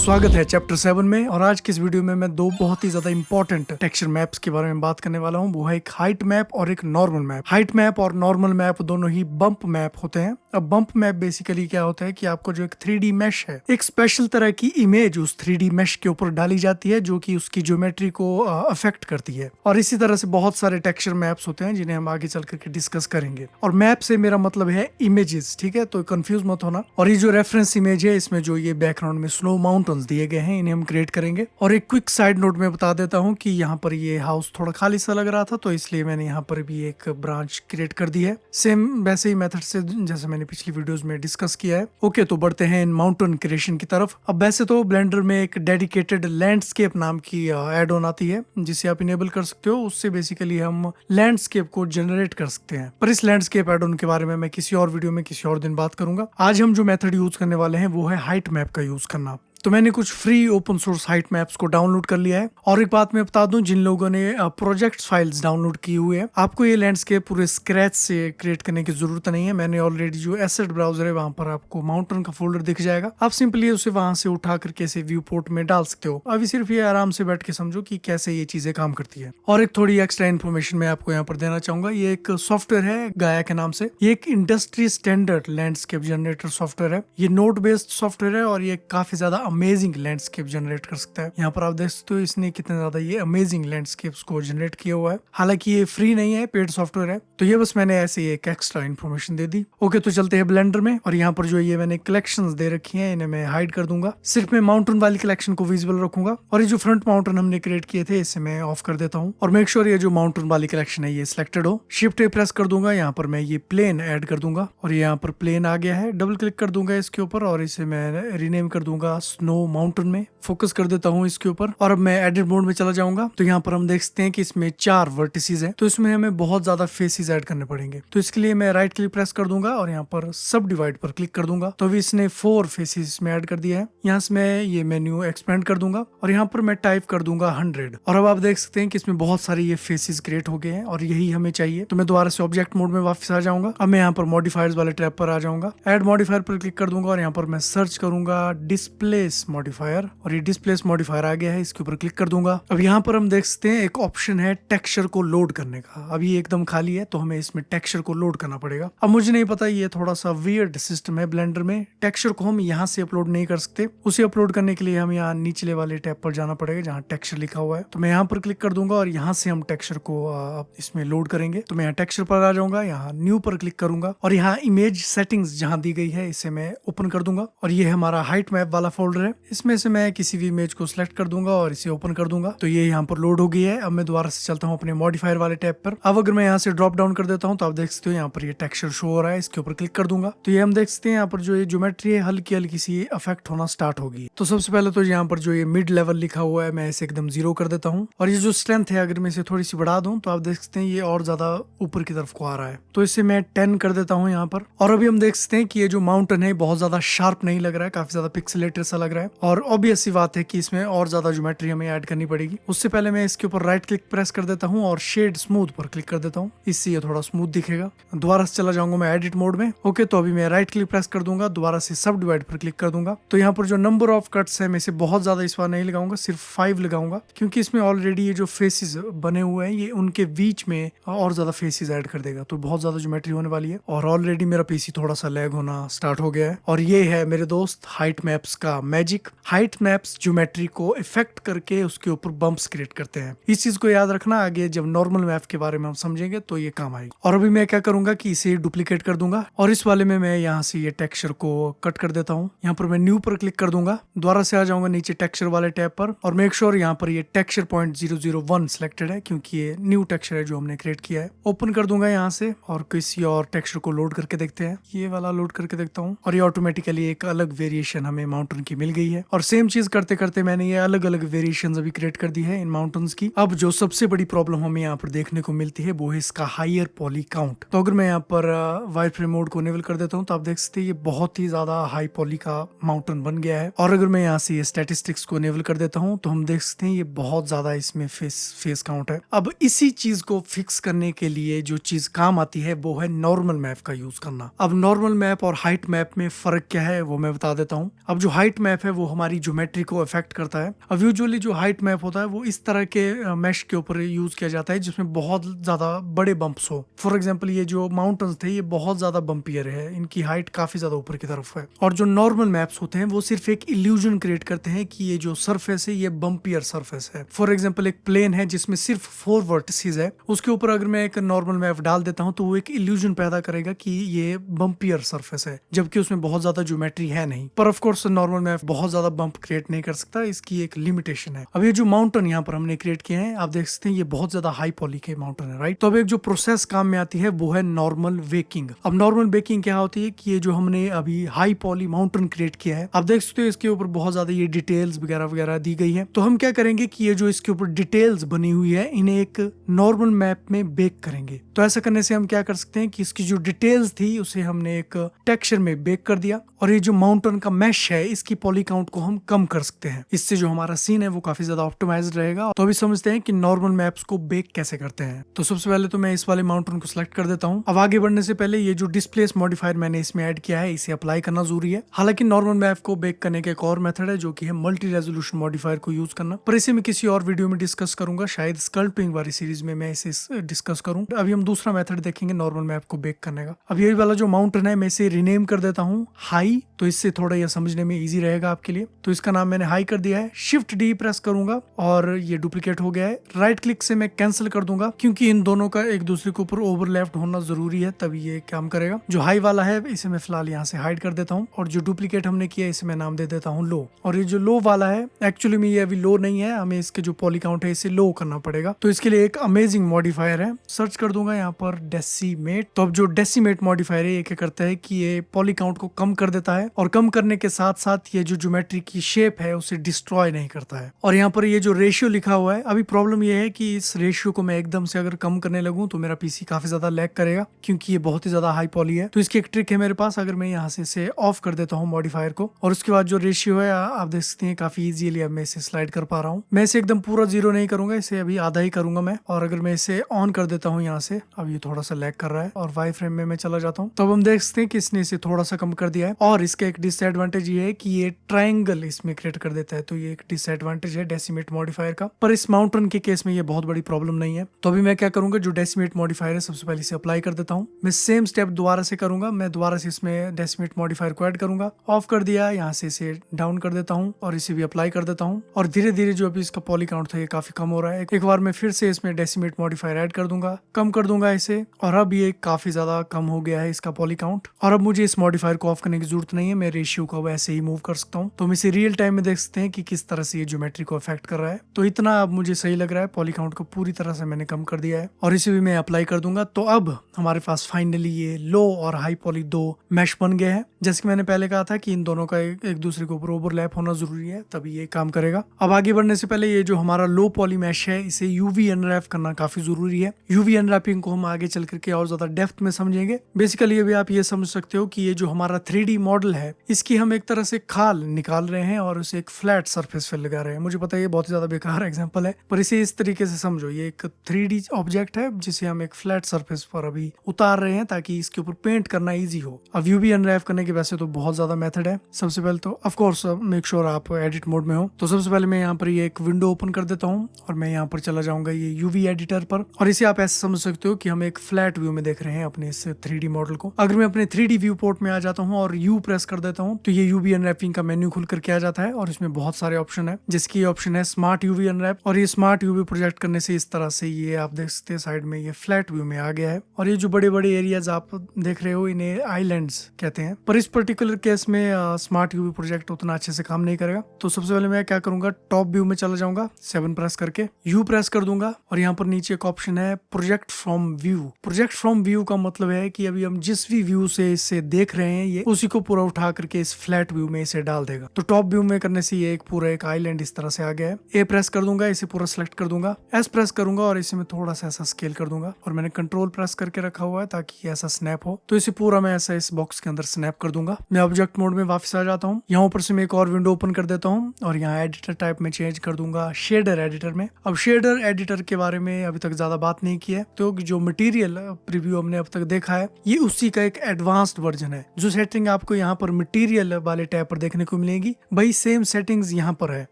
स्वागत है चैप्टर 7 में। और आज की इस वीडियो में मैं दो बहुत ही ज्यादा इंपॉर्टेंट टेक्सचर मैप्स के बारे में बात करने वाला हूं। वो है एक हाइट मैप और एक नॉर्मल मैप। हाइट मैप और नॉर्मल मैप दोनों ही बम्प मैप होते हैं। अब बम्प मैप बेसिकली क्या होता है कि आपको जो एक 3D मैश है, एक स्पेशल तरह की इमेज उस 3D मैश के ऊपर डाली जाती है जो कि उसकी ज्योमेट्री को अफेक्ट करती है। और इसी तरह से बहुत सारे टेक्सचर मैप्स होते हैं जिन्हें हम आगे चल करके डिस्कस करेंगे। और मैप से मेरा मतलब है इमेजेस, ठीक है, तो कंफ्यूज मत होना। और ये जो रेफरेंस इमेज है, इसमें जो ये बैकग्राउंड में स्नो माउंटेन्स दिए गए हैं, इन्हें हम क्रिएट करेंगे। और एक क्विक साइड नोट में बता देता हूँ कि यहाँ पर ये हाउस थोड़ा खाली सा लग रहा था, तो इसलिए मैंने यहाँ पर भी एक ब्रांच क्रिएट कर दी है, सेम वैसे ही मेथड से जैसे मैंने पिछली वीडियोस में डिस्कस किया है। ओके, तो बढ़ते हैं इन माउंटेन क्रिएशन की तरफ। अब वैसे तो ब्लेंडर में एक डेडिकेटेड लैंडस्केप नाम की एड ऑन आती है जिसे आप इनेबल कर सकते हो। उससे बेसिकली हम लैंडस्केप को जनरेट कर सकते हैं। पर इस लैंडस्केप एड ऑन के बारे में मैं किसी और वीडियो में किसी और दिन बात करूंगा। आज हम जो मेथड यूज करने वाले हैं वो है हाइट मैप का यूज करना। तो मैंने कुछ free open source height maps को डाउनलोड कर लिया है। और एक बात मैं बता दूं, जिन लोगों ने प्रोजेक्ट फाइल्स डाउनलोड की हुई है, आपको ये लैंडस्केप पूरे स्क्रैच से क्रिएट करने की जरूरत नहीं है। मैंने ऑलरेडी जो एसेट ब्राउजर है वहां पर आपको माउंटेन का फोल्डर दिख जाएगा। आप सिंपली उसे वहां से उठा करके ऐसे व्यू पोर्ट में डाल सकते हो। अभी सिर्फ ये आराम से बैठ के समझो कि कैसे ये चीजें काम करती है। और एक थोड़ी एक्स्ट्रा इन्फॉर्मेशन मैं आपको यहाँ पर देना चाहूंगा। ये एक सॉफ्टवेयर है गाया के नाम से। ये एक industry standard landscape generator software है। ये नोड बेस्ड सॉफ्टवेयर है और ये काफी ज्यादा अमेजिंग लैंडस्केप जनरेट कर सकता है। यहाँ पर आप देख सकते हो इसने कितने ज्यादा ये अमेजिंग लैंडस्केप्स को जनरेट किया हुआ है। हालांकि ये फ्री नहीं है, पेड सॉफ्टवेयर है। तो ये बस मैंने ऐसे एक एक्स्ट्रा इन्फॉर्मेशन दे दी। ओके, तो चलते हैं ब्लेंडर में। और यहाँ पर जो ये मैंने कलेक्शंस दे रखी हैं, इन्हें मैं हाइड कर दूंगा। सिर्फ मैं माउंटेन वाली कलेक्शन को विजिबल रखूंगा। और ये जो फ्रंट माउंटेन हमने क्रिएट किए थे, इसे मैं ऑफ कर देता हूँ। और मेक श्योर ये जो माउंटेन वाली कलेक्शन है ये सिलेक्टेड हो। शिफ्ट प्रेस कर दूंगा। यहाँ पर मैं ये प्लेन ऐड कर दूंगा और यहाँ पर प्लेन आ गया है। डबल क्लिक कर दूंगा इसके ऊपर और इसे मैं रीनेम कर दूंगा स्नो माउंटेन में। फोकस कर देता हूँ इसके ऊपर। और अब मैं एडिट मोड में चला जाऊंगा। तो यहाँ पर हम देख सकते हैं कि इसमें 4 वर्टिसेस हैं। तो इसमें हमें बहुत ज्यादा फेसेस ऐड करने पड़ेंगे। तो इसके लिए मैं राइट क्लिक प्रेस कर दूंगा और यहाँ पर सब डिवाइड पर क्लिक कर दूंगा। तो अभी इसने 4 फेसेस इसमें ऐड कर दिया है। यहाँ से मैं ये मेन्यू एक्सपेंड कर दूंगा और यहाँ पर मैं टाइप कर दूंगा 100। और अब आप देख सकते हैं कि इसमें बहुत सारे ये फेसेस क्रिएट हो गए हैं और यही हमें चाहिए। तो मैं दोबारा से ऑब्जेक्ट मोड में वापस आ जाऊंगा। अब मैं यहाँ पर मॉडिफायर्स वाले टैब पर आ जाऊंगा। एड मॉडिफायर पर क्लिक कर दूंगा और यहाँ पर मैं सर्च करूंगा डिस्प्लेस मॉडिफायर। और ये डिस्प्लेस मॉडिफायर आ गया है, इसके ऊपर क्लिक कर दूंगा। अब यहाँ पर हम देख सकते हैं एक ऑप्शन है टेक्सचर को लोड करने का। अब ये एकदम खाली है तो हमें इसमें टेक्सचर को लोड करना पड़ेगा। अब मुझे नहीं पता, ये थोड़ा सा वियर्ड सिस्टम है ब्लेंडर में। टेक्सचर को हम यहाँ से अपलोड नहीं कर सकते। उसे अपलोड करने के लिए हम यहाँ निचले वाले टैब पर जाना पड़ेगा जहाँ टेक्सचर लिखा हुआ है। तो मैं यहाँ पर क्लिक कर दूंगा और यहाँ से हम टेक्सचर को इसमें लोड करेंगे। तो मैं यहाँ टेक्सचर पर आ जाऊंगा, यहाँ न्यू पर क्लिक करूंगा और यहाँ इमेज सेटिंग्स जहाँ दी गई है इसे मैं ओपन कर दूंगा। और ये हमारा हाइट मैप वाला फोल्डर है। इसमें से मैं किसी भी इमेज को सिलेक्ट कर दूंगा और इसे ओपन कर दूंगा। तो ये यहाँ पर लोड हो गई है। अब मैं दोबारा से चलता हूँ अपने मॉडिफायर वाले टैब पर। अब अगर मैं यहाँ से ड्रॉप डाउन कर देता हूँ तो आप देख सकते हो यहाँ पर ये टेक्सचर शो हो रहा है। इसके ऊपर क्लिक कर दूंगा तो ये हम देख सकते हैं यहाँ पर जो ये ज्योमेट्री है हल्की हल्की सी अफेक्ट होना स्टार्ट होगी। तो सबसे पहले तो यहाँ पर जो ये मिड लेवल लिखा हुआ है मैं इसे एकदम 0 कर देता हूँ। और ये जो स्ट्रेंथ है अगर मैं इसे थोड़ी सी बढ़ा दूं तो आप देख सकते हैं ये और ज्यादा ऊपर की तरफ को आ रहा है। तो इसे मैं 10 कर देता हूँ यहाँ पर। और अभी हम देख सकते हैं कि ये जो माउंटेन है बहुत ज्यादा शार्प नहीं लग रहा है, काफी ज्यादा पिक्सेलेटेड सा लग रहा है। और ऑब्वियस सी बात है कि इसमें और ज्यादा ज्योमेट्री हमें ऐड करनी पड़ेगी। उससे पहले मैं इसके ऊपर राइट क्लिक प्रेस कर देता हूँ और शेड स्मूथ पर क्लिक कर देता हूँ। इससे ये थोड़ा स्मूथ दिखेगा। दोबारा से चला जाऊंगा मैं एडिट मोड में। ओके, तो अभी मैं राइट क्लिक प्रेस कर दूंगा, दोबारा से सब डिवाइड पर क्लिक कर दूंगा। तो यहाँ पर जो नंबर ऑफ कट्स है मैं इसे बहुत ज्यादा इस बार नहीं लगाऊंगा, सिर्फ 5 लगाऊंगा, क्योंकि इसमें ऑलरेडी ये जो फेसेस बने हुए हैं ये उनके बीच में और ज्यादा फेसेस ऐड कर देगा। तो बहुत ज्यादा ज्योमेट्री होने वाली है। और ऑलरेडी मेरा पीसी थोड़ा सा लैग होना स्टार्ट हो गया है। और ये है मेरे दोस्त हाइट मैप्स का मैजिक। हाइट मैप्स ज्योमेट्री को इफेक्ट करके उसके ऊपर बम्प्स क्रिएट करते हैं। इस चीज को याद रखना, आगे जब नॉर्मल मैप के बारे में हम समझेंगे तो ये काम आएगी। और अभी मैं क्या करूंगा कि इसे डुप्लीकेट कर दूंगा और इस वाले में मैं यहाँ से ये टेक्सचर को कट कर देता हूँ। यहाँ पर मैं न्यू पर क्लिक कर दूंगा, दोबारा से आ जाऊंगा नीचे टेक्सचर वाले टैब पर और मेक श्योर यहाँ पर ये टेक्सचर पॉइंट 001 सिलेक्टेड है, क्योंकि ये न्यू टेक्सचर है जो हमने क्रिएट किया है। ओपन कर दूंगा यहाँ से और किसी और टेक्सचर को लोड करके देखते हैं। ये वाला लोड करके देखता हूँ और ये ऑटोमेटिकली एक अलग वेरिएशन हमें माउंटेन की मिल गई है। और सेम चीज करते करते मैंने ये अलग अलग वेरिएशन अभी क्रिएट कर दी है इन माउंटेन्स की। अब जो सबसे बड़ी प्रॉब्लम हमें यहाँ पर देखने को मिलती है वो है इसका हायर पॉली काउंट। तो अगर मैं यहाँ पर वाइट फ्रेम मोड को इनेबल कर देता हूँ तो आप देख सकते हैं ये बहुत ही ज्यादा हाई पॉली का माउंटेन बन गया है। और अगर मैं यहाँ से ये स्टैटिस्टिक्स को इनेबल कर देता हूँ तो हम देख सकते हैं ये बहुत ज्यादा इसमें फेस काउंट है। अब इसी चीज को फिक्स करने के लिए जो चीज काम आती है वो है नॉर्मल मैप का यूज करना। अब नॉर्मल मैप और हाइट मैप में फर्क क्या है वो मैं बता देता हूँ। अब जो हाइट मैप है वो हमारी ज्योमेट्री को अफेक्ट करता है। अब यूजुअली जो हाइट मैप होता है वो इस तरह के मैश के ऊपर यूज किया जाता है जिसमें बहुत ज्यादा बड़े बम्प्स हो। फॉर एग्जाम्पल ये जो माउंटेन्स थे ये बहुत ज्यादा बम्पियर है, इनकी हाइट काफी ज्यादा ऊपर की तरफ है। और जो नॉर्मल मैप्स होते हैं वो सिर्फ एक इल्यूजन क्रिएट करते हैं कि ये जो सरफेस है ये बम्पियर सरफेस है। फॉर एग्जाम्पल एक प्लेन है जिसमें सिर्फ 4 वर्टिसेस है, उसके ऊपर अगर मैं एक नॉर्मल मैप डाल देता हूँ तो वो एक इल्यूजन पैदा करेगा कि ये बम्पियर सरफेस है, जबकि उसमें बहुत ज्यादा ज्योमेट्री है नहीं। पर ऑफ कोर्स नॉर्मल मैप बहुत ज्यादा बम्प क्रिएट नहीं कर सकता, इसकी एक लिमिटेशन है। अब ये जो माउंटेन यहाँ पर हमने क्रिएट किए हैं आप देख सकते हैं ये बहुत ज्यादा हाई पॉली के माउंटेन है, राइट। तो अब एक जो प्रोसेस काम में आती है वो है नॉर्मल बेकिंग। अब नॉर्मल बेकिंग क्या होती है कि ये जो हमने अभी हाई पॉली माउंटेन क्रिएट किया है आप देख सकते हो इसके ऊपर बहुत ज्यादा ये डिटेल्स वगैरह वगैरह दी गई है। तो हम क्या करेंगे कि ये जो इसके ऊपर डिटेल्स बनी हुई है इन्हें एक नॉर्मल मैप में बेक करेंगे। तो ऐसा करने से हम क्या कर सकते हैं कि इसकी जो डिटेल्स थी उसे हमने एक टेक्सचर में बेक कर दिया और ये जो माउंटेन का मैश है इसकी पॉली काउंट को हम कम कर सकते हैं। इससे जो हमारा सीन है वो काफी ज्यादा ऑप्टिमाइज्ड रहेगा। तो अभी समझते हैं कि नॉर्मल मैप्स को बेक कैसे करते हैं। तो सबसे पहले तो मैं इस वाले माउंटेन को सिलेक्ट कर देता हूँ। अब आगे बढ़ने से पहले ये जो डिस्प्लेस मॉडिफायर मैंने इसमें ऐड किया है इसे अप्लाई करना जरूरी है। हालांकि नॉर्मल मैप को बेक करने का एक और मेथड है जो कि है मल्टी रेजोल्यूशन मॉडिफायर को यूज करना, पर इसे मैं किसी और वीडियो में डिस्कस करूंगा, शायद स्कल्पटिंग वाली सीरीज में मैं इसे डिस्कस करूं। अभी हम दूसरा मेथड देखेंगे नॉर्मल मैप को बेक करने का। अब ये वाला जो माउंटेन है मैं इसे रीनेम कर देता हूँ हाई, तो इससे थोड़ा यह समझने में इजी रहेगा आपके लिए। तो इसका नाम मैंने हाई कर दिया है। शिफ्ट डी प्रेस करूंगा और ये डुप्लीकेट हो गया है। राइट क्लिक से मैं कैंसिल कर दूंगा क्योंकि इन दोनों का एक दूसरे के ऊपर ओवरलैप्ड होना जरूरी है तभी ये काम करेगा। जो हाई वाला है इसे मैं फिलहाल यहाँ से हाइड कर देता हूँ और जो डुप्लीकेट हमने किया इसे मैं नाम दे देता हूँ लो। और ये जो लो वाला है एक्चुअली में ये अभी लो नहीं है, हमें इसके जो पॉली काउंट है इसे लो करना पड़ेगा। तो इसके लिए एक अमेजिंग मॉडिफायर है, सर्च कर दूंगा यहाँ पर डेसीमेट। तो अब जो डेसीमेट मॉडिफायर है ये क्या करता है कि ये पॉली काउंट को कम कर देता है और कम करने के साथ साथ ये जो ज्योमेट्री की शेप है उसे डिस्ट्रॉय नहीं करता है। और यहाँ पर ये जो रेशियो लिखा हुआ है, अभी प्रॉब्लम ये है कि इस रेशियो को मैं एकदम से अगर कम करने लगूं तो मेरा पीसी काफी ज्यादा लैग करेगा क्योंकि ये बहुत ही ज्यादा हाई पॉली है। तो इसकी एक ट्रिक है मेरे पास, अगर मैं यहाँ से इसे ऑफ कर देता हूँ मॉडिफायर को और उसके बाद जो रेशियो है आप देख सकते हैं काफी इजीली अब मैं इसे स्लाइड कर पा रहा हूँ। मैं इसे एकदम पूरा 0 नहीं करूंगा, इसे अभी आधा ही करूंगा मैं। और अगर मैं इसे ऑन कर देता हूँ यहाँ से, अब ये थोड़ा सा लैग कर रहा है और वाई फ्रेम में मैं चला जाता हूँ तो अब हम देख सकते हैं कि इसने इसे थोड़ा सा कम कर दिया है। और इसका एक डिसएडवांटेज ये है कि ये ट्रायंगल इसमें क्रिएट कर देता है, तो ये एक डिसएडवांटेज है डेसीमेट मॉडिफायर का। पर इस माउंटेन के केस में ये बहुत बड़ी प्रॉब्लम नहीं है। तो अभी मैं क्या करूंगा, जो डेसीमेट मॉडिफायर है सबसे पहले इसे अप्लाई कर देता हूँ। मैं सेम स्टेप दोबारा से करूंगा, मैं दोबारा से इसमें डेसीमेट मॉडिफायर को ऐड करूंगा। ऑफ कर दिया, यहाँ से इसे डाउन कर देता हूँ और इसे भी अप्लाई कर देता हूँ। और धीरे धीरे जो अभी इसका पॉली काउंट था ये काफी कम हो रहा है। एक बार मैं फिर से इसमें डेसीमेट मॉडिफायर ऐड कर दूंगा, कम कर दूंगा इसे, और अब ये काफी ज्यादा कम हो गया है इसका पॉली काउंट। और अब मुझे इस मॉडिफायर को ऑफ करने की जरूरत नहीं है, मैं रेशियो को वैसे ही मूव कर सकता हूँ। तो हम इसे रियल टाइम में देख सकते हैं कि किस तरह से ये ज्योमेट्री को अफेक्ट कर रहा है। तो इतना अब मुझे सही लग रहा है, पॉली काउंट को पूरी तरह से मैंने कम कर दिया है और इसे भी मैं अप्लाई कर दूंगा। तो अब हमारे पास फाइनली ये लो और हाई पॉली दो मैश बन गए हैं। जैसे कि मैंने पहले कहा था कि इन दोनों का एक दूसरे के ऊपर ओवरलैप होना जरूरी है तभी ये काम करेगा। अब आगे बढ़ने से पहले ये जो हमारा लो पॉली मैश है इसे यूवी अनरैप करना काफी जरूरी है। यूवी अनरैपिंग को हम आगे चल करके और ज्यादा डेप्थ में समझेंगे। बेसिकली अभी आप ये समझ सकते हो कि ये जो हमारा 3D मॉडल है इसकी हम एक तरह से खाल निकाल रहे हैं और उसे एक फ्लैट सरफेस पे लगा रहे हैं। मुझे पता है ये बहुत ही ज्यादा बेकार एग्जांपल है, पर इसे इस तरीके से समझो, ये एक 3D ऑब्जेक्ट है जिसे हम एक फ्लैट सरफेस पर अभी उतार रहे हैं ताकि इसके ऊपर पेंट करना इजी हो। अब यूवी अनरैप करने के वैसे तो बहुत ज्यादा मेथड है। सबसे पहले तो ऑफ कोर्स मेक श्योर आप एडिट मोड में हो। तो सबसे पहले मैं यहाँ पर ये एक विंडो ओपन कर देता हूँ और मैं यहाँ पर चला जाऊंगा ये यूवी एडिटर पर, और इसे आप ऐसे समझ सकते हो कि हम एक फ्लैट व्यू में देख रहे हैं अपने इस 3D मॉडल को। अगर मैं अपने 3D व्यू पोर्ट में आ जाता हूँ और यू प्रेस कर देता हूँ तो ये यूवी अनरैपिंग का मेन्यू खुल करके आ जाता है और इसमें बहुत सारे ऑप्शन है, जिसकी ऑप्शन है स्मार्ट यूवी अनरैप। और ये स्मार्ट यूवी प्रोजेक्ट करने से इस तरह से ये आप देख सकते हैं साइड में ये फ्लैट व्यू में आ गया है। और ये जो बड़े बड़े एरियाज आप देख रहे हो इन्हें आइलैंड्स कहते हैं, पर इस पर्टिकुलर केस में स्मार्ट यूवी प्रोजेक्ट उतना अच्छे से काम नहीं करेगा। तो सबसे पहले मैं क्या करूंगा, टॉप व्यू में चला जाऊंगा, 7 प्रेस करके यू प्रेस कर दूंगा और यहाँ पर नीचे एक ऑप्शन है project from view. Project from view का मतलब है कि अभी हम जिस भी व्यू से इसे देख रहे हैं ये उसी को पूरा उठा करके इस फ्लैट व्यू में इसे डाल देगा। तो टॉप व्यू में करने से ये एक पूरा एक आइलैंड इस तरह से आ गया है। ए प्रेस कर दूंगा, इसे पूरा सेलेक्ट कर दूंगा, एस प्रेस करूंगा और इसे मैं थोड़ा सा ऐसा स्केल कर दूंगा और मैंने कंट्रोल प्रेस करके रखा हुआ है ताकि ऐसा स्नैप हो। तो इसे पूरा मैं ऐसा इस बॉक्स के अंदर स्नैप कर दूंगा। मैं ऑब्जेक्ट मोड में वापस आ जाता हूँ, यहाँ ऊपर से मैं एक और विंडो ओपन कर देता हूँ और यहाँ एडिटर टाइप में चेंज कर दूंगा शेडर एडिटर में। अब शेडर एडिटर के बारे में अभी तक ज्यादा बात नहीं की है, तो जो मटेरियल प्रीव्यू हमने अब तक देखा है ये उसी का एक एडवांस्ड वर्जन है। जो सेटिंग आपको यहाँ पर मटेरियल वाले टैब पर देखने देखने को मिलेगी। वही सेम सेटिंग्स यहाँ पर है,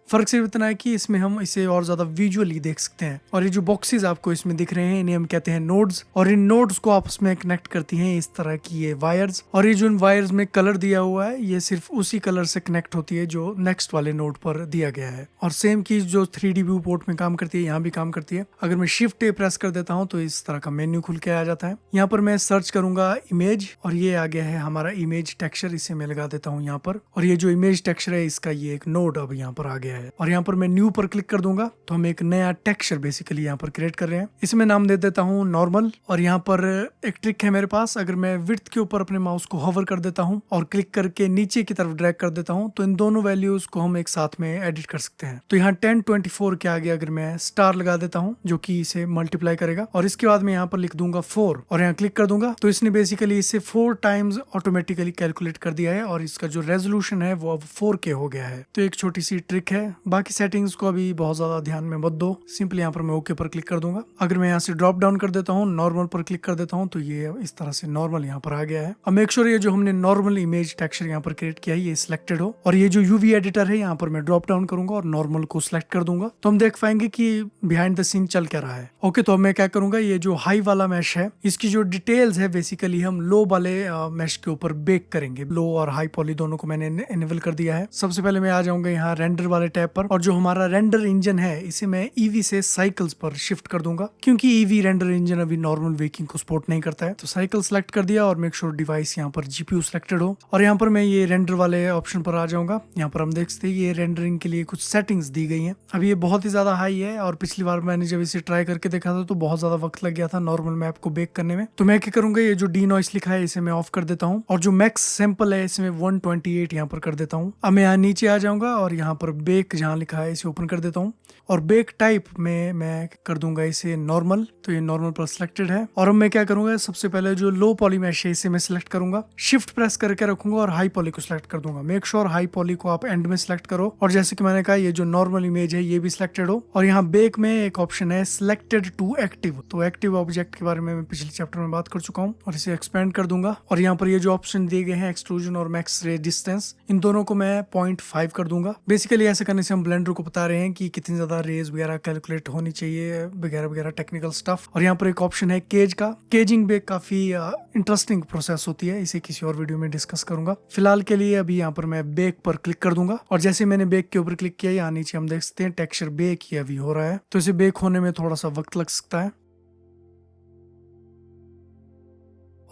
फर्क सिर्फ इतना है कि इसमें हम इसे और ज्यादा विजुअली देख सकते हैं। और ये जो बॉक्सेस आपको इसमें दिख रहे हैं इन्हें हम कहते हैं नोड्स, और इन नोड्स को आपस में कनेक्ट करती हैं इस तरह की ये वायर्स। और ये जो इन वायर्स में कलर दिया हुआ है ये सिर्फ उसी कलर से कनेक्ट होती है जो नेक्स्ट वाले नोड पर दिया गया है। और सेम की जो 3D व्यू पोर्ट में काम करती है यहाँ भी काम करती है। अगर मैं शिफ्ट ए प्रेस कर देता हूँ तो इस तरह का मेन्यू खुल के आ जाता है। यहाँ पर मैं सर्च करूंगा इमेज, और ये आ गया है हमारा इमेज टेक्सचर, इसे मैं लगा देता हूँ यहाँ पर। और ये जो इमेज टेक्सचर है इसका ये एक नोड अब यहाँ पर आ गया है। और यहाँ पर मैं न्यू पर क्लिक कर दूंगा तो हम एक नया टेक्सचर बेसिकली यहाँ पर क्रिएट कर रहे हैं। इसे मैं नाम दे देता हूँ नॉर्मल। और यहाँ पर एक ट्रिक है मेरे पास, अगर मैं विड्थ के ऊपर अपने माउस को होवर कर देता हूँ और क्लिक करके नीचे की तरफ ड्रैग कर देता हूँ तो इन दोनों वैल्यूज को हम एक साथ में एडिट कर सकते हैं। तो यहाँ 1024 के आगे अगर मैं स्टार लगा देता हूँ जो कि इसे मल्टीप्लाई करेगा, और इसके बाद मैं यहाँ पर लिख दूंगा 4 और यहाँ क्लिक कर दूंगा तो इसने बेसिकली इसे 4 टाइम्स ऑटोमेटिकली कैलकुलेट कर दिया है। और इसका जो रेजोल्यूशन है वो अब 4K हो गया है। तो एक छोटी सी ट्रिक है, बाकी सेटिंग्स को अभी बहुत ज्यादा ध्यान में मत दो, सिंपली यहाँ पर मैं ओके पर क्लिक कर दूंगा। अगर मैं यहाँ से ड्रॉप डाउन कर देता हूँ, नॉर्मल पर क्लिक कर देता हूँ तो ये इस तरह से नॉर्मल यहाँ पर आ गया है। अब मेक श्योर ये जो हमने नॉर्मल इमेज टेक्सचर यहाँ पर क्रिएट किया है ये सिलेक्टेड हो। और ये जो यूवी एडिटर है यहाँ पर मैं ड्रॉप डाउन करूंगा और नॉर्मल को सिलेक्ट कर दूंगा तो हम देख पाएंगे कि बिहाइंड द सीन चल क्या रहा है। ओके, तो अब मैं क्या करूंगा, ये जो हाई वाला मैश है इसकी जो डिटेल्स है बेसिकली हम लो वाले मैश के ऊपर बेक करेंगे। लो और हाई पॉली दोनों को मैंने इनेबल कर दिया है। सबसे पहले मैं आ जाऊंगा यहाँ रेंडर वाले टैब पर, और जो हमारा रेंडर इंजन है इसे मैं ईवी से साइकिल्स पर शिफ्ट कर दूंगा क्योंकि ईवी रेंडर इंजन अभी नॉर्मल बेकिंग को सपोर्ट नहीं करता है। तो साइकिल सेलेक्ट कर दिया और मेक श्योर डिवाइस यहाँ पर जीपीयू सिलेक्टेड हो। और यहाँ पर मैं ये रेंडर वाले ऑप्शन पर आ जाऊंगा। यहाँ पर हम देख सकते हैं ये रेंडरिंग के लिए कुछ सेटिंग्स दी गई हैं। अभी ये बहुत ही ज्यादा हाई है और पिछली बार मैंने जब इसे ट्राई करके देखा था तो बहुत ज्यादा वक्त लग गया था नॉर्मल मैप को बेक करने में। तो मैं क्या करूंगा, ये जो डी नॉइस लिखा है इसे मैं ऑफ कर देता हूँ और जो मैक्स सैंपल है इसमें 128 यहाँ पर कर देता हूँ। अब मैं यहाँ नीचे आ जाऊंगा और यहाँ पर बेक जहाँ लिखा है इसे ओपन कर देता हूँ और बेक टाइप में मैं कर दूंगा इसे नॉर्मल। तो ये नॉर्मल पर सिलेक्टेड है। और अब मैं क्या करूंगा, सबसे पहले जो लो पॉली मैश है इसे मैं सिलेक्ट करूंगा, शिफ्ट प्रेस करके रखूंगा और हाई पॉली को सिलेक्ट कर दूंगा। मेक श्योर हाई पॉली को आप एंड में सिलेक्ट करो। और जैसे कि मैंने कहा ये जो नॉर्मल इमेज है ये भी सिलेक्टेड हो। और यहाँ बेक में एक ऑप्शन है सिलेक्टेड टू एक्टिव। तो एक्टिव ऑब्जेक्ट के बारे में मैं पिछले चैप्टर में बात कर चुका हूँ और इसे एक्सपेंड कर दूंगा। और यहाँ पर ये जो ऑप्शन दिए गए हैं एक्सट्रूजन और मैक्स रे डिस्टेंस, इन दोनों को मैं 0.5 कर दूंगा। बेसिकली ऐसे करने से हम ब्लेंडर को बता रहे हैं कि कितनी ज्यादा रेज वगैरह कैलकुलेट होनी चाहिए वगैरह वगैरह टेक्निकल स्टफ। और यहाँ पर एक ऑप्शन है केज का। केजिंग बेक काफी इंटरेस्टिंग प्रोसेस होती है, इसे किसी और वीडियो में डिस्कस करूंगा। फिलहाल के लिए अभी यहाँ पर मैं बेक पर क्लिक कर दूंगा और जैसे मैंने बेक के ऊपर क्लिक किया यहाँ नीचे हम देख सकते हैं टेक्सचर बेक ही अभी हो रहा है। तो इसे बेक होने में थोड़ा सा वक्त लग सकता है।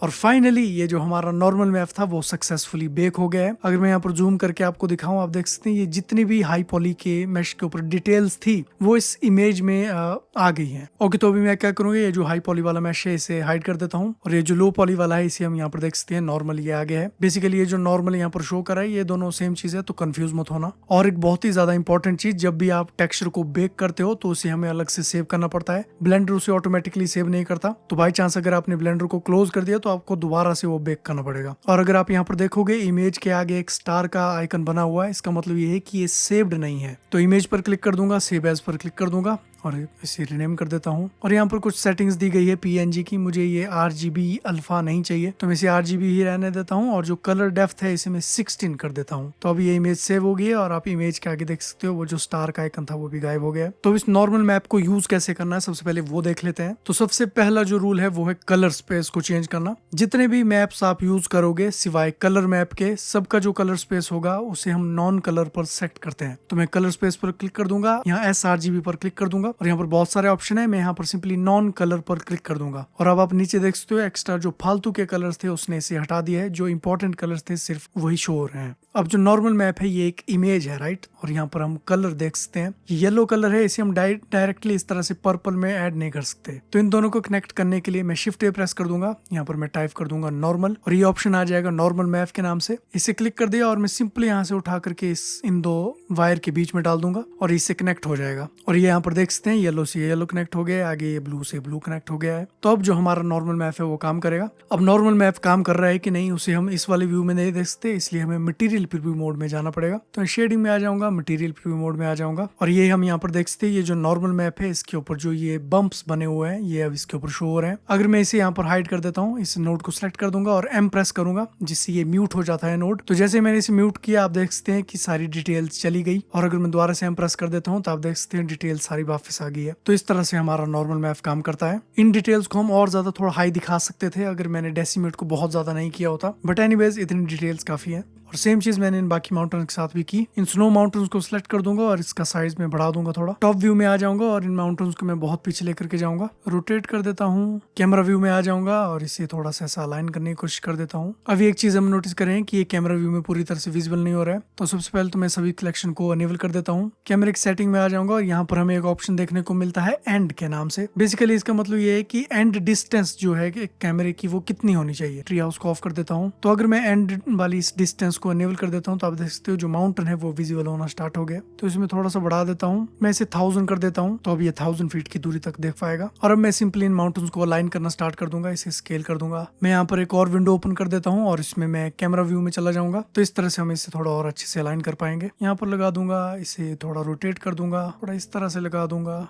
और फाइनली ये जो हमारा नॉर्मल मैप था वो सक्सेसफुली बेक हो गया है। अगर मैं यहाँ पर जूम करके आपको दिखाऊं, आप देख सकते हैं ये जितनी भी हाई पॉली के मैश के ऊपर डिटेल्स थी वो इस इमेज में आ गई हैं। ओके, तो अभी मैं क्या करूंगा, ये जो हाई पॉली वाला मैश है इसे हाइड कर देता हूँ और ये जो लो पॉली वाला है इसे हम यहाँ पर देख सकते हैं नॉर्मल ये आ गया है। बेसिकली ये जो नॉर्मल यहाँ पर शो कर रहा है ये दोनों सेम चीज है, तो कंफ्यूज मत होना। और एक बहुत ही ज्यादा इंपॉर्टेंट चीज, जब भी आप टेक्सचर को बेक करते हो तो उसे हमें अलग से सेव करना पड़ता है। ब्लेंडर उसे ऑटोमेटिकली सेव नहीं करता। तो बाई चांस अगर आपने ब्लेंडर को क्लोज कर दिया तो आपको दोबारा से वो बेक करना पड़ेगा। और अगर आप यहाँ पर देखोगे इमेज के आगे एक स्टार का आइकन बना हुआ है, इसका मतलब ये है कि ये सेव्ड नहीं है। तो इमेज पर क्लिक कर दूंगा, सेव एज पर क्लिक कर दूंगा और इसे रिनेम कर देता हूँ। और यहाँ पर कुछ सेटिंग्स दी गई है PNG की, मुझे ये RGB अल्फा नहीं चाहिए तो मैं इसे RGB ही रहने देता हूँ। और जो कलर डेप्थ है इसे मैं 16 कर देता हूँ। तो अभी ये इमेज सेव हो गई है और आप इमेज के आगे देख सकते हो वो जो स्टार का आइकन था वो भी गायब हो गया है। तो इस नॉर्मल मैप को यूज कैसे करना है सबसे पहले वो देख लेते हैं। तो सबसे पहला जो रूल है वो है कलर स्पेस को चेंज करना। जितने भी मैप्स आप यूज करोगे सिवाय कलर मैप के, सबका जो कलर स्पेस होगा उसे हम नॉन कलर पर सेट करते हैं। तो मैं कलर स्पेस पर क्लिक कर दूंगा, यहाँ sRGB पर क्लिक कर दूंगा और यहाँ पर बहुत सारे ऑप्शन है। मैं यहाँ पर सिंपली नॉन कलर पर क्लिक कर दूंगा और अब आप नीचे देख सकते हो एक्स्ट्रा जो फालतू के कलर्स थे उसने इसे हटा दिया है, जो इंपॉर्टेंट कलर्स थे सिर्फ वही शो हो रहे हैं। अब जो नॉर्मल मैप है ये एक इमेज है, राइट, और यहाँ पर हम कलर देख सकते हैं ये येलो कलर है, इसे हम डायरेक्टली इस तरह से पर्पल में ऐड नहीं कर सकते। तो इन दोनों को कनेक्ट करने के लिए मैं शिफ्ट ए प्रेस कर दूंगा, यहाँ पर मैं टाइप कर दूंगा नॉर्मल और ये ऑप्शन आ जाएगा नॉर्मल मैप के नाम से। इसे क्लिक कर दिया और मैं सिंपली यहाँ से उठा करके इन दो वायर के बीच में डाल दूंगा और इससे कनेक्ट हो जाएगा। और ये यहाँ पर देख सकते हैं येलो से येलो कनेक्ट हो गया है, आगे ये ब्लू से ब्लू कनेक्ट हो गया है। तो अब जो हमारा नॉर्मल मैप है वो काम करेगा। अब नॉर्मल मैप काम कर रहा है कि नहीं उसे हम इस वाले व्यू में नहीं देख सकते, इसलिए हमें मटेरियल प्रीव्यू मोड में जाना पड़ेगा। तो शेडिंग में आ जाऊंगा, मटेरियल प्रीव्यू मोड में आ जाऊंगा और ये हम यहाँ पर देख सकते हैं ये जो नॉर्मल मैप है इसके ऊपर जो ये बम्प्स बने हुए हैं ये अब इसके ऊपर शो हो रहे हैं। अगर मैं इसे यहाँ पर हाइड कर देता हूँ, इस नोड को सिलेक्ट कर दूंगा और M प्रेस करूंगा जिससे ये म्यूट हो जाता है नोड। तो जैसे मैंने इसे म्यूट किया आप देख सकते हैं कि सारी डिटेल्स चली गई और अगर मैं दोबारा से M प्रेस कर देता हूँ तो आप देख सकते हैं डिटेल सारी वापस आ गई है। तो इस तरह से हमारा नॉर्मल मैप काम करता है। इन डिटेल्स को हम और ज्यादा थोड़ा हाई दिखा सकते थे अगर मैंने डेसिमेट को बहुत ज्यादा नहीं किया होता, बट एनीवेज इतनी डिटेल्स काफी है। और सेम चीज मैंने इन बाकी माउंटेन के साथ भी की। इन स्नो माउंटेन्स को सिलेक्ट कर दूंगा और इसका साइज में बढ़ा दूंगा थोड़ा। टॉप व्यू में आ जाऊंगा और इन माउंटेन्स को मैं बहुत पीछे लेकर के जाऊंगा, रोटेट कर देता हूँ। कैमरा व्यू में आ जाऊंगा और इसे थोड़ा सा ऐसा अलाइन करने की कोशिश कर देता हूँ। अभी एक चीज हम नोटिस करें कि ये कैमरा व्यू में पूरी तरह से विजिबल नहीं हो रहा है, तो सबसे पहले तो मैं सभी कलेक्शन को अनेबल कर देता हूँ। कैमरे की सेटिंग में आ जाऊंगा और यहाँ पर हमें एक ऑप्शन देखने को मिलता है एंड के नाम से। बेसिकली इसका मतलब ये है कि एंड डिस्टेंस जो है कैमरे की वो कितनी होनी चाहिए। ट्री हाउस को ऑफ कर देता हूँ। तो अगर मैं एंड वाली इस डिस्टेंस को अनेबल कर देता हूँ तो आप देख सकते हो जो माउंटेन है वो विजिबल होना स्टार्ट हो गया। तो इसमें थोड़ा सा बढ़ा देता हूँ, मैं इसे 1000 कर देता हूँ तो अब ये 1000 फीट की दूरी तक देख पाएगा। और अब मैं सिंपली इन माउंटेन्स को अलाइन करना स्टार्ट कर दूंगा, इसे स्केल कर दूंगा। मैं यहाँ पर एक और विंडो ओपन कर देता हूँ और इसमें मैं कैमरा व्यू में चला जाऊंगा। तो इस तरह से हम इसे थोड़ा और अच्छे से अलाइन कर पाएंगे। यहाँ पर लगा दूंगा, इसे थोड़ा रोटेट कर दूंगा, थोड़ा इस तरह से लगा दूंगा।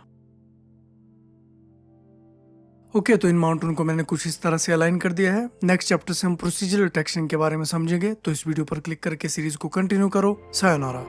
ओके, तो इन माउंटेन को मैंने कुछ इस तरह से अलाइन कर दिया है। नेक्स्ट चैप्टर से हम प्रोसीजरल टेक्सचरिंग के बारे में समझेंगे, तो इस वीडियो पर क्लिक करके सीरीज को कंटिन्यू करो। सायोनारा।